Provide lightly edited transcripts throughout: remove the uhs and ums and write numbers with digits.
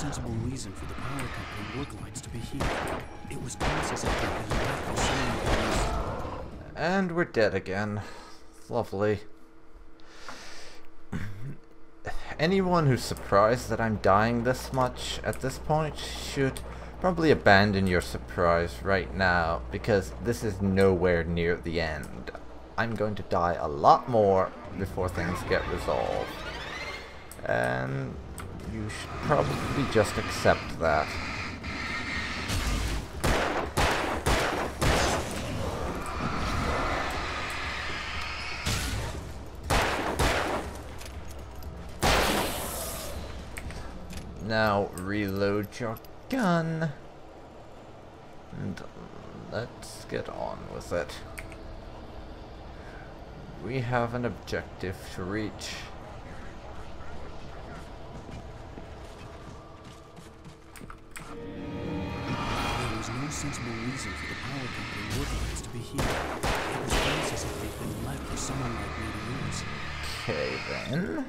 sensible reason for the power company work lines to be here. It was almost as if they'd been left for someone. And we're dead again. Lovely. Anyone who's surprised that I'm dying this much at this point should probably abandon your surprise right now, because this is nowhere near the end. I'm going to die a lot more before things get resolved. And you should probably just accept that. Now reload your gun. And let's get on with it. We have an objective to reach. There was no sensible reason for the power company work lines to be here. It was almost as if they'd been left for someone like me to use. Okay then.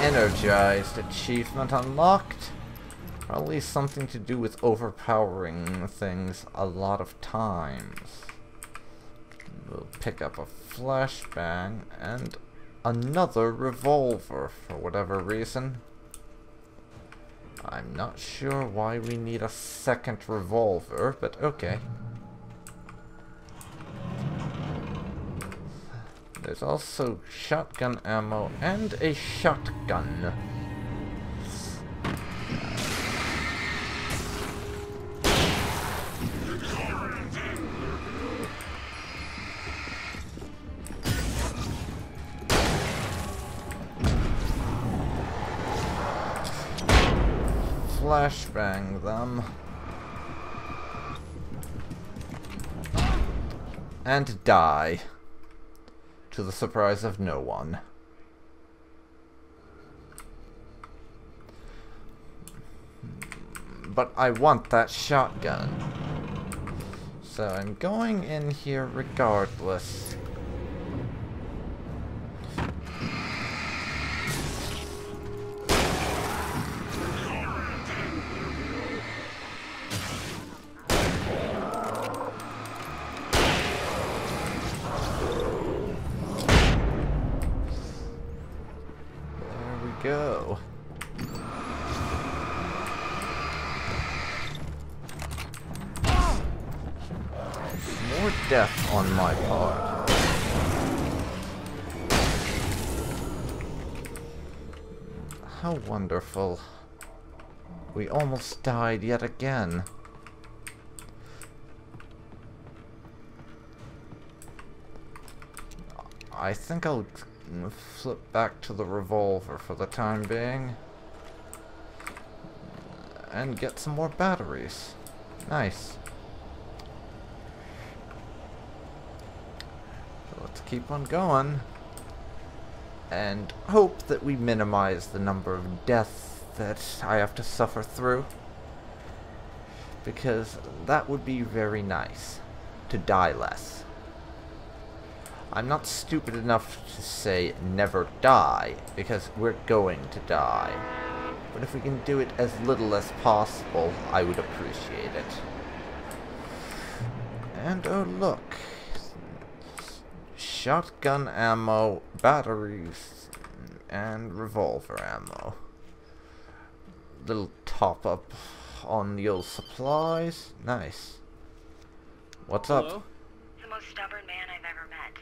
Energized. Achievement unlocked. Probably something to do with overpowering things a lot of times. We'll pick up a flashbang and another revolver for whatever reason. I'm not sure why we need a second revolver, but okay. There's also shotgun ammo and a shotgun. Flashbang them. And die. To the surprise of no one. But I want that shotgun. So I'm going in here regardless. Go. More death on my part. How wonderful. We almost died yet again. I think I'll flip back to the revolver for the time being and get some more batteries. Nice. So let's keep on going and hope that we minimize the number of deaths that I have to suffer through, because that would be very nice, to die less. I'm not stupid enough to say never die, because we're going to die. But if we can do it as little as possible, I would appreciate it. And oh look. Shotgun ammo, batteries, and revolver ammo. Little top up on the old supplies. Nice. What's Hello? up? The most stubborn man I've ever met.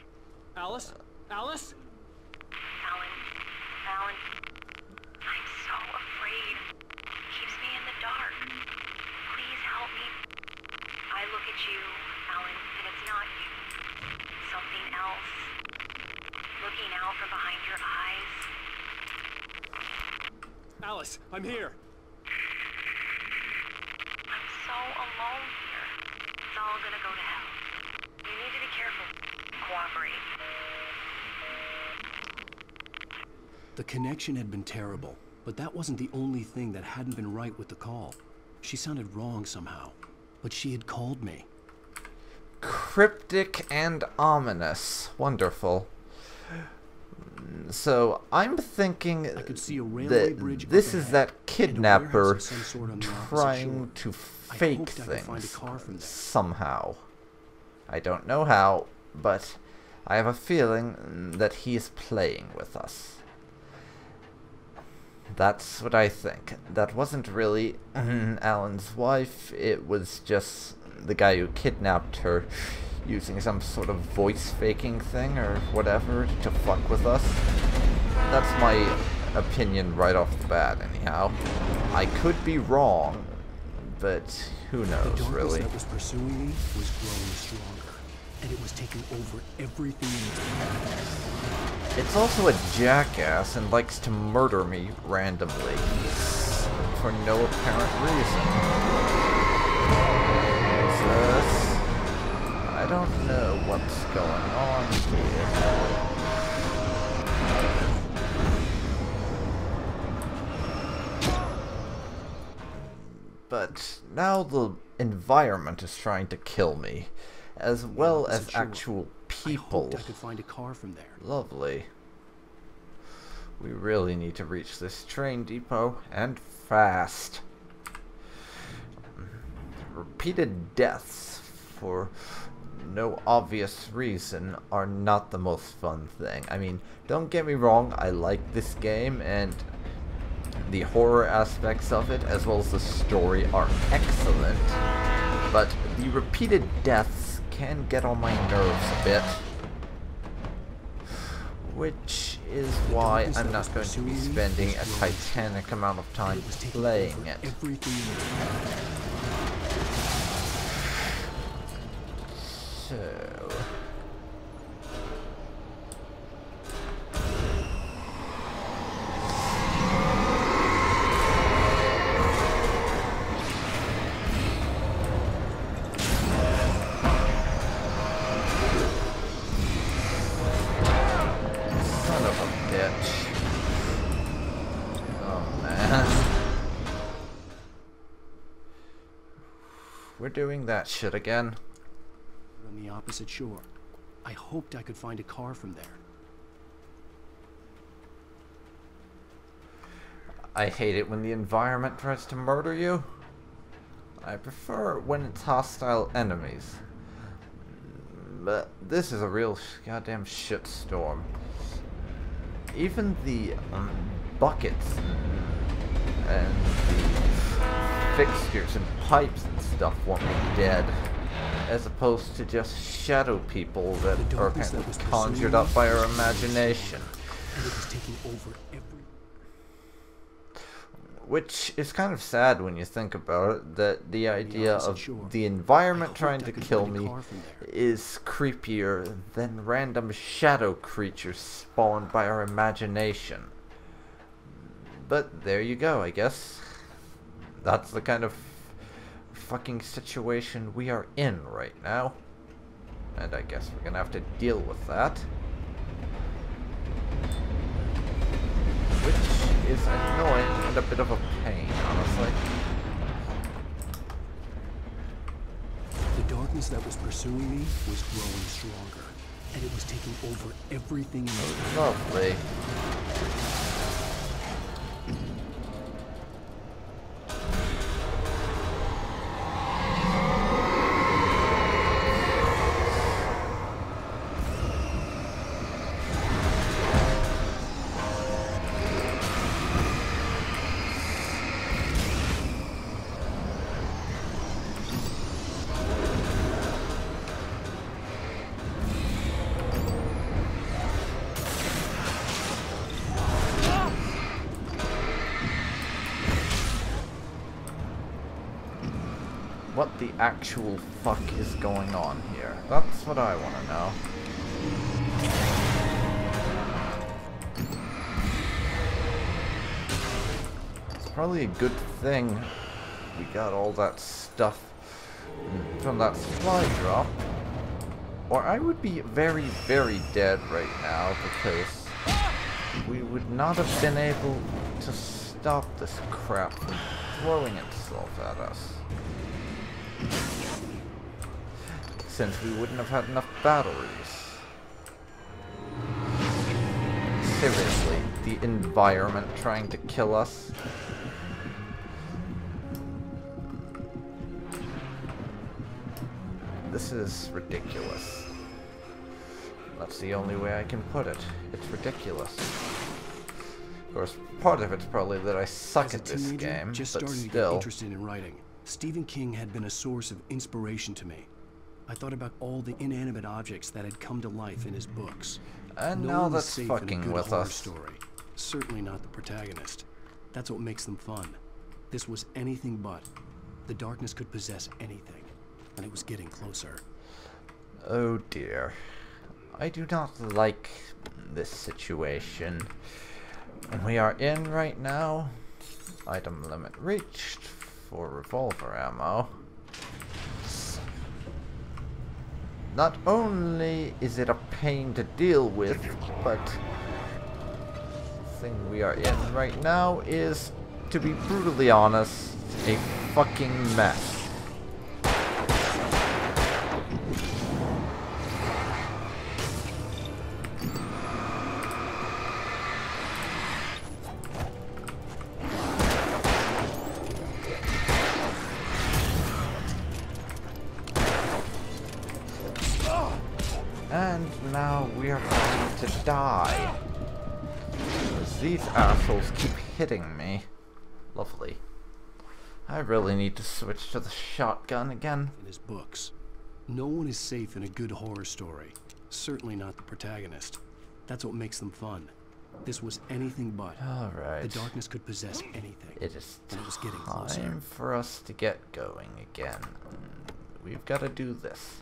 Alice? Alice? Alan, I'm so afraid. Keeps me in the dark. Please help me. I look at you, Alan, and it's not you. Something else. Looking out from behind your eyes. Alice, I'm here. I'm so alone here. It's all gonna go to hell. You need to be careful. Cooperate. The connection had been terrible, but that wasn't the only thing that hadn't been right with the call. She sounded wrong somehow, but she had called me. Cryptic and ominous. Wonderful. So I'm thinking I could see a railway that bridge this up is ahead, that and a warehouse kidnapper of some sort on the opposite trying shore. to I fake hoped I could find a things car from there. somehow. I don't know how, but I have a feeling that he is playing with us. That's what I think. That wasn't really Alan's wife, it was just the guy who kidnapped her using some sort of voice faking thing or whatever to fuck with us. That's my opinion right off the bat anyhow. I could be wrong, but who The knows darkness really. that was pursuing me was growing stronger, and it was taking over everything in its path. It's also a jackass and likes to murder me randomly for no apparent reason. Jesus. I don't know what's going on here. But now the environment is trying to kill me, as well as actual I people. hoped I could find a car from there. Lovely. We really need to reach this train depot, and fast. Repeated deaths for no obvious reason are not the most fun thing. I mean, don't get me wrong, I like this game, and the horror aspects of it, as well as the story, are excellent. But the repeated deaths can get on my nerves a bit. Which is why I'm not going to be spending a titanic amount of time It was taking playing over it. everything in its path. So... Son of a bitch. Oh man. We're doing that shit again. On the opposite shore. I hoped I could find a car from there. I hate it when the environment tries to murder you. I prefer when it's hostile enemies. But this is a real goddamn shitstorm. Even the buckets and the fixtures and pipes and stuff want me dead, as opposed to just shadow people that The are darkness that was conjured pursuing up me by our was growing imagination. stronger, and it was taking over every... Which is kind of sad when you think about it, that the idea opposite of shore. the environment I trying hoped I to could kill find a me car from there. is creepier than random shadow creatures spawned by our imagination. But there you go, I guess. That's the kind of fucking situation we are in right now. And I guess we're gonna have to deal with that. Which is annoying and a bit of a pain, honestly. The darkness that was pursuing me was growing stronger, and it was taking over everything in its path. Lovely. What the actual fuck is going on here? That's what I want to know. It's probably a good thing we got all that stuff from that supply drop, or I would be very, very dead right now because we would not have been able to stop this crap from throwing itself at us. Since we wouldn't have had enough batteries. Seriously, the environment trying to kill us. This is ridiculous. That's the only way I can put it. It's ridiculous. Of course, part of it's probably that I suck at this game, just but starting to get still. interested in writing. Stephen King had been a source of inspiration to me. I thought about all the inanimate objects that had come to life in his books. And No now one is that's safe in a fucking good with horror us. story. Certainly not the protagonist. That's what makes them fun. This was anything but. The darkness could possess anything, and it was getting closer. Oh dear. I do not like this situation. And we are in right now. Item limit reached for revolver ammo. Not only is it a pain to deal with, but the thing we are in right now is, to be brutally honest, a fucking mess. And now we are going to die. Because these assholes keep hitting me. Lovely. I really need to switch to the shotgun again. In his books. No one is safe in a good horror story. Certainly not the protagonist. That's what makes them fun. This was anything but. Alright. The darkness could possess anything. It is and it was getting closer. time for us to get going again. We've got to do this.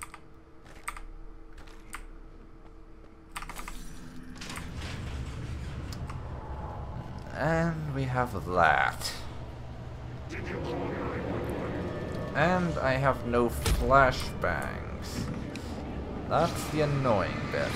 And we have that. And I have no flashbangs. That's the annoying bit.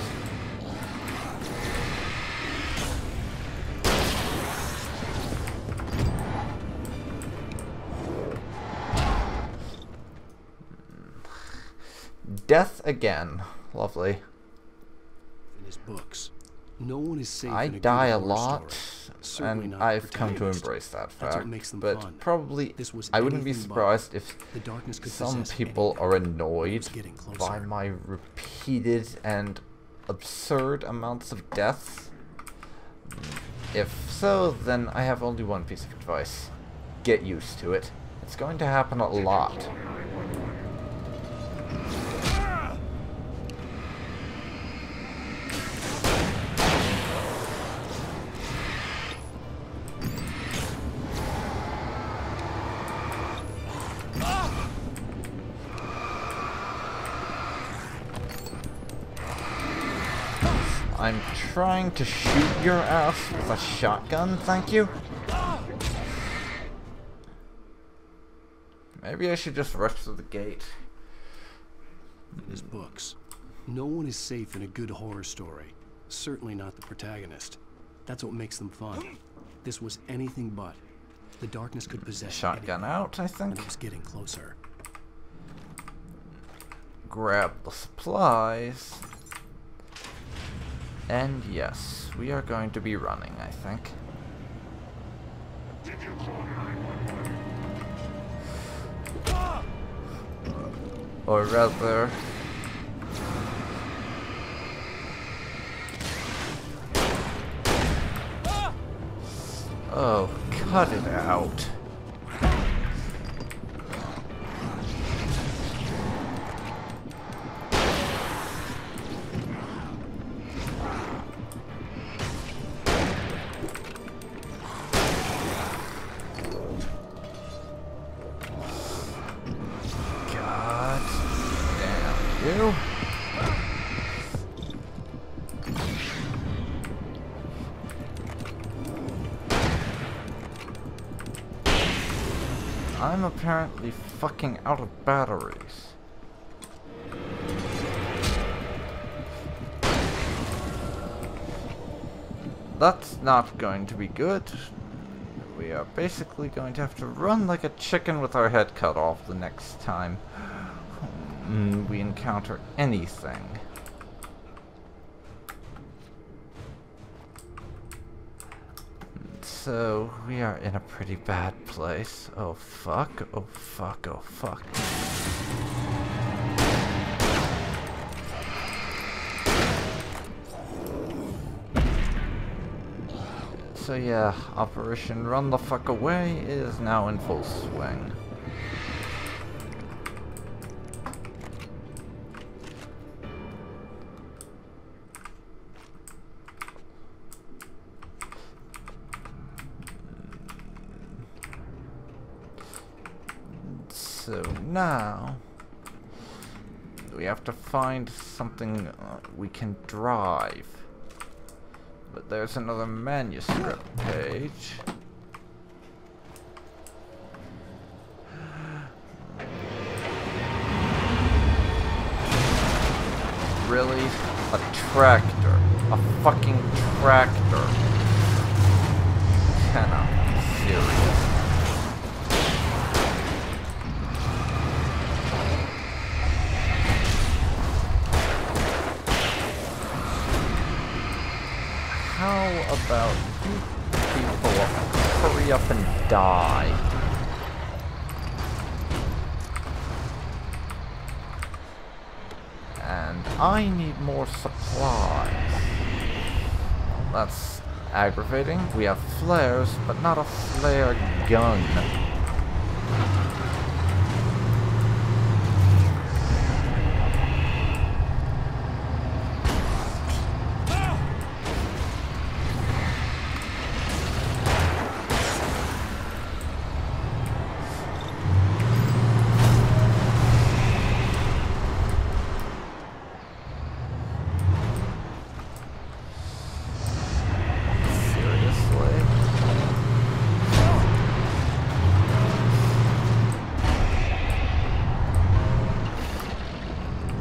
Death again. Lovely. In his books. No one is safe I in a die good a horror lot, story. and Not I've come to protagonist. embrace that That's what fact. makes them But fun. probably, This was I wouldn't be anything but. surprised if The darkness could some possess people anything. are It annoyed was getting closer. by my repeated and absurd amounts of deaths. If so, then I have only one piece of advice. Get used to it. It's going to happen a lot. I'm trying to shoot your ass with a shotgun, thank you. Maybe I should just rush through the gate. In his books. No one is safe in a good horror story. Certainly not the protagonist. That's what makes them fun. This was anything but. The darkness could possess Shotgun anything, out, I and think. it was getting closer. Grab the supplies. And yes, we are going to be running, I think. Or rather... Oh, cut it out. God damn you. I'm apparently fucking out of batteries. That's not going to be good. We are basically going to have to run like a chicken with our head cut off the next time we encounter anything. So, we are in a pretty bad place. Oh fuck, oh fuck, oh fuck. So yeah, Operation Run the Fuck Away is now in full swing. So now we have to find something we can drive. But there's another manuscript page. Really? A tractor. A fucking tractor. Cannot be serious. How about you people hurry up and die? And I need more supplies. That's aggravating. We have flares, but not a flare gun.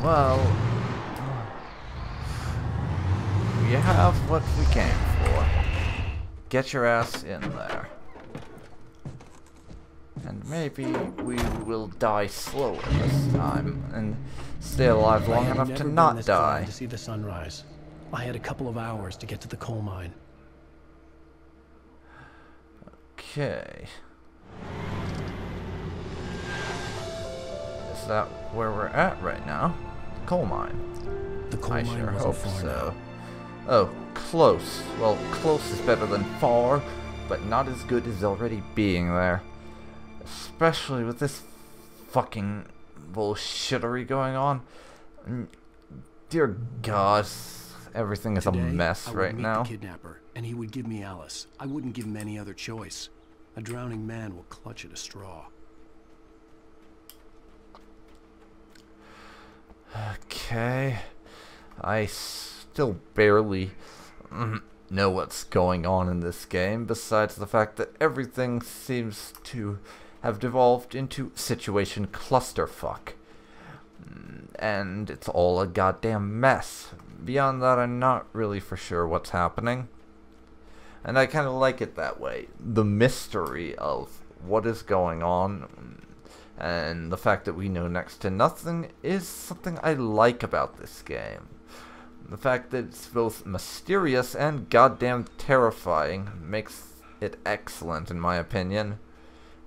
Well, we have what we came for. Get your ass in there. And maybe we will die slower this time and stay alive long enough to not die. To see the sunrise. I had a couple of hours to get to the coal mine. Okay. Is that where we're at right now? Coal mine. The coal I mine sure wasn't hope far so. now. Oh, close. Well, close is better than far, but not as good as already being there. Especially with this fucking bullshittery going on. Dear God, everything is Today, a mess I would right meet now. the kidnapper, and he would give me Alice. I wouldn't give him any other choice. A drowning man will clutch at a straw. Okay. I still barely know what's going on in this game, besides the fact that everything seems to have devolved into situation clusterfuck. And it's all a goddamn mess. Beyond that, I'm not really for sure what's happening. And I kind of like it that way. The mystery of what is going on and the fact that we know next to nothing is something I like about this game. The fact that it's both mysterious and goddamn terrifying makes it excellent in my opinion.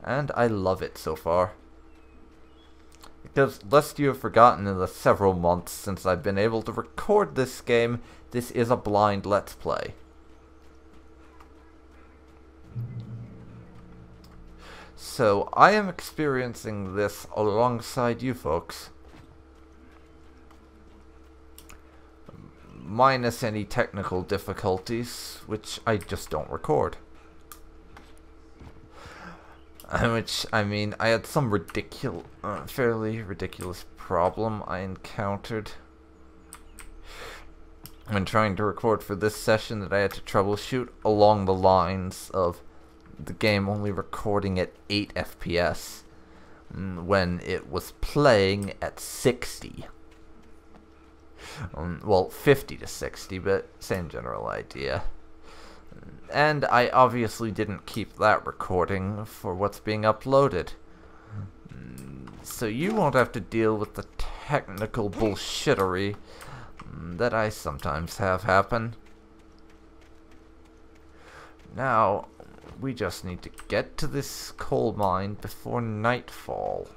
And I love it so far. Because lest you have forgotten in the several months since I've been able to record this game, this is a blind Let's Play. So, I am experiencing this alongside you folks. Minus any technical difficulties, which I just don't record. Which, I mean, I had some fairly ridiculous problem I encountered when trying to record for this session that I had to troubleshoot along the lines of the game only recording at 8 FPS when it was playing at 60. Well, 50 to 60, but same general idea. And I obviously didn't keep that recording for what's being uploaded. So you won't have to deal with the technical bullshittery that I sometimes have happen. Now, we just need to get to this coal mine before nightfall.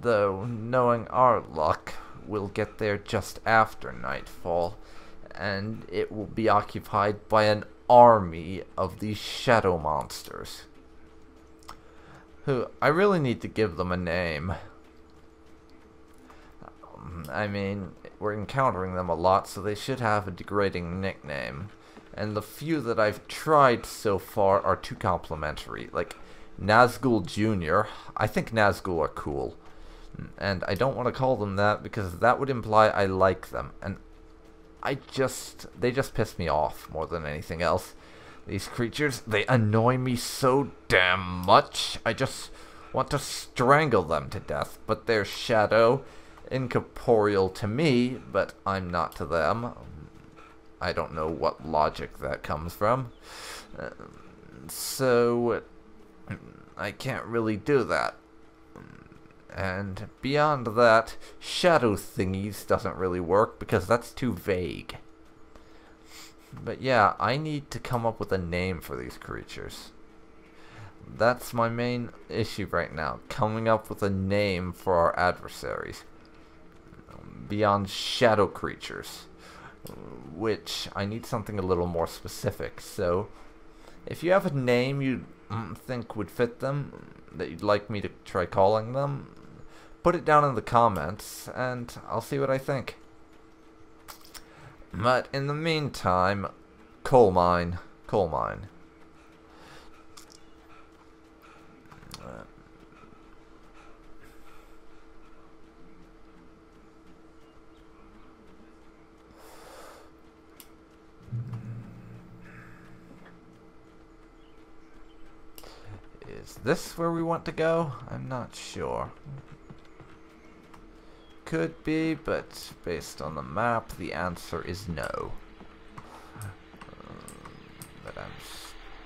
Though, knowing our luck, we'll get there just after nightfall, and it will be occupied by an army of these shadow monsters. Who, I really need to give them a name. I mean, we're encountering them a lot, so they should have a degrading nickname. And the few that I've tried so far are too complimentary. Like, Nazgul Jr. I think Nazgul are cool. And I don't want to call them that because that would imply I like them. And they just piss me off more than anything else. These creatures, they annoy me so damn much. I just want to strangle them to death. But their shadow, incorporeal to me, but I'm not to them. I don't know what logic that comes from. So I can't really do that. And beyond that, shadow thingies doesn't really work because that's too vague. But yeah, I need to come up with a name for these creatures. That's my main issue right now, coming up with a name for our adversaries. Beyond shadow creatures, which I need something a little more specific. So, if you have a name you think would fit them, that you'd like me to try calling them, put it down in the comments, and I'll see what I think. But in the meantime, coal mine. Is this where we want to go? I'm not sure. Could be, but based on the map, the answer is no. But I'm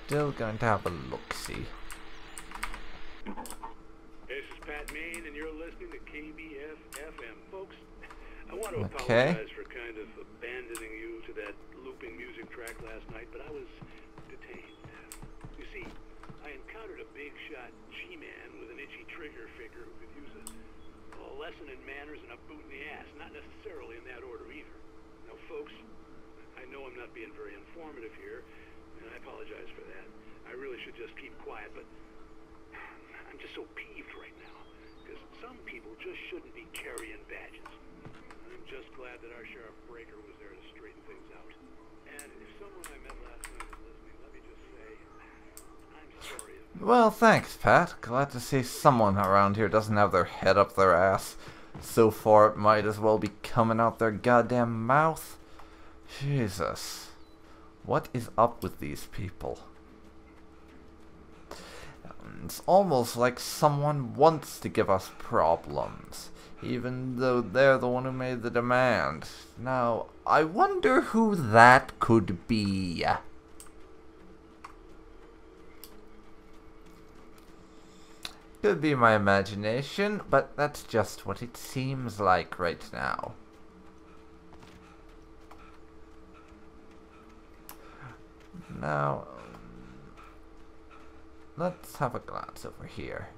still going to have a look-see. This is Pat Main, and you're listening to KBF-FM. Folks, I want to Okay. apologize for kind of abandoning you to that looping music track last night, but I was detained. You see, I encountered a big shot G-man with an itchy trigger finger who could use a lesson in manners and a boot in the ass. Not necessarily in that order either. Now, folks, I know I'm not being very informative here, and I apologize for that. I really should just keep quiet, but I'm just so peeved right now, because some people just shouldn't be carrying badges. I'm just glad that our Sheriff Breaker was there to straighten things out. And if someone I met last night is listening, let me just say, I'm sorry. Well, thanks, Pat. Glad to see someone around here doesn't have their head up their ass. So far, it might as well be coming out their goddamn mouth. Jesus. What is up with these people? It's almost like someone wants to give us problems, even though they're the one who made the demand. Now, I wonder who that could be. Could be my imagination, but that's just what it seems like right now. Now, let's have a glance over here.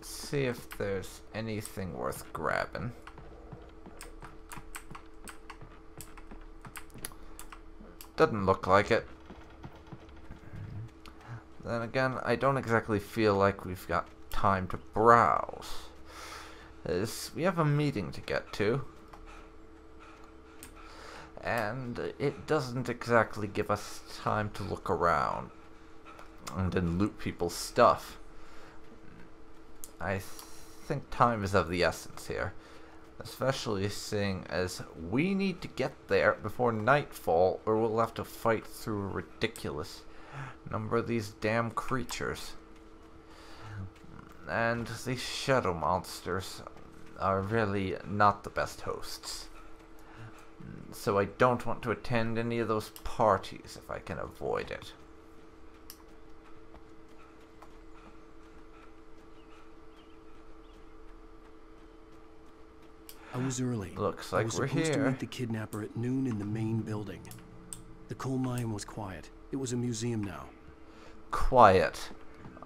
See if there's anything worth grabbing. Doesn't look like it. Then again, I don't exactly feel like we've got time to browse. We have a meeting to get to. And it doesn't exactly give us time to look around and then loot people's stuff. I think time is of the essence here. Especially seeing as we need to get there before nightfall, or we'll have to fight through a ridiculous number of these damn creatures. And these shadow monsters are really not the best hosts. So I don't want to attend any of those parties if I can avoid it. I was early. Looks I like was we're supposed to here. meet the kidnapper at noon in the main building. The coal mine was quiet. It was a museum now. Quiet.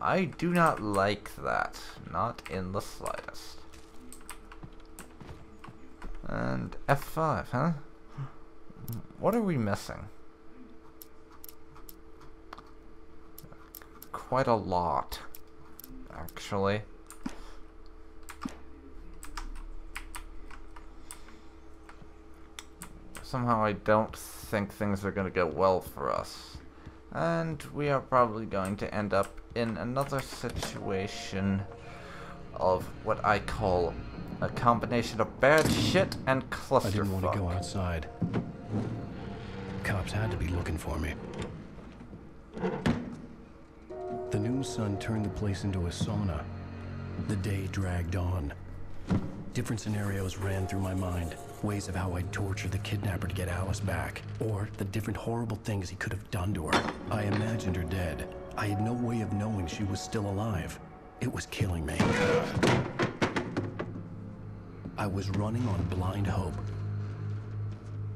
I do not like that. Not in the slightest. And F5, huh? What are we missing? Quite a lot, actually. Somehow I don't think things are going to go well for us. And we are probably going to end up in another situation of what I call a combination of bad shit and clusterfuck. I didn't want to go outside. Cops had to be looking for me. The noon sun turned the place into a sauna. The day dragged on. Different scenarios ran through my mind. Ways of how I'd torture the kidnapper to get Alice back. Or the different horrible things he could have done to her. I imagined her dead. I had no way of knowing she was still alive. It was killing me. I was running on blind hope.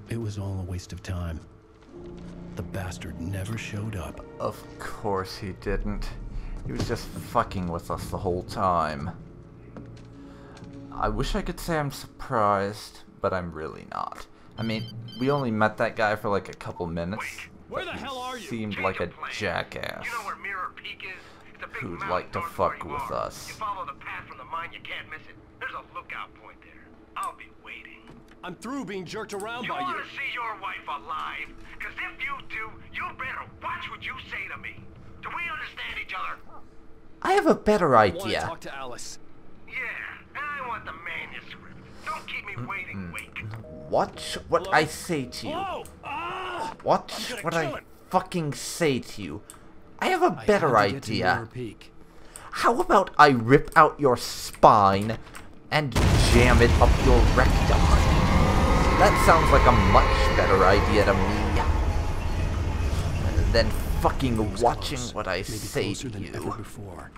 It was all a waste of time. The bastard never showed up. Of course he didn't. He was just fucking with us the whole time. I wish I could say I'm surprised, but I'm really not. I mean, we only met that guy for like a couple minutes. Where the hell are you? Seemed like a jackass You know where Mirror Peak is? It's a big who'd mountain like to north fuck where you with are. us. You follow the path from the mine, you can't miss it. There's a lookout point there. I'll be waiting. I'm through being jerked around You by you. want to see your wife alive? Because if you do, you better watch what you say to me. Do we understand each other? I have a better I want to idea. talk to Alice. Yeah, and I want the manuscript. Don't keep me waiting, Wake. Watch what I say to you. Oh! Ah! Watch gonna what kill I him. fucking say to you. I have a I better had to get to idea. Mirror Peak. How about I rip out your spine and jam it up your rectum? That sounds like a much better idea to me than fucking It was watching close. what I Maybe say closer to than you. ever before.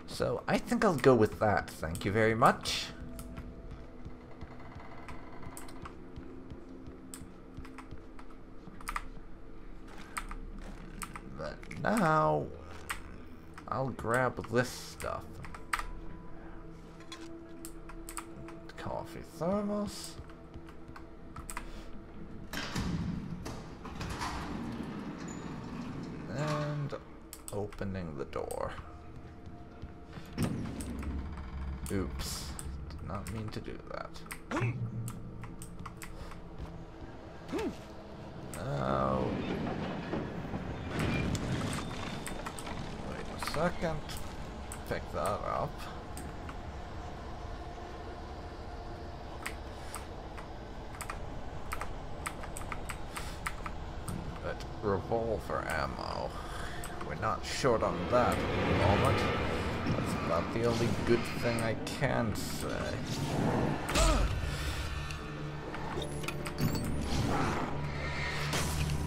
So I think I'll go with that. Thank you very much. But now I'll grab this stuff. Coffee thermos. And opening the door. Oops. Did not mean to do that. Oh. Wait a second. Pick that up. But revolver ammo. We're not short on that at the moment. That's about the only good thing I can say.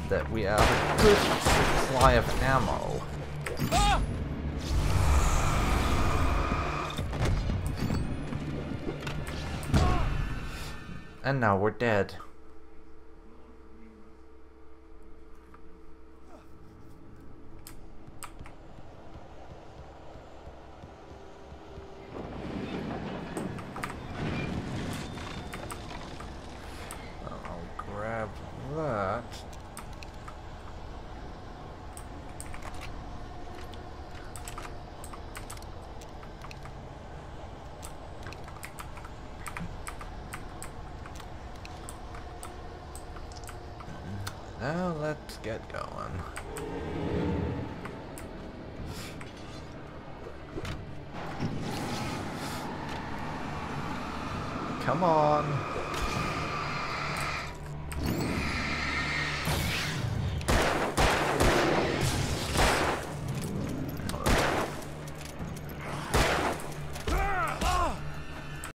That we have a good supply of ammo. And now we're dead. I'll grab that. Now let's get going. Come on.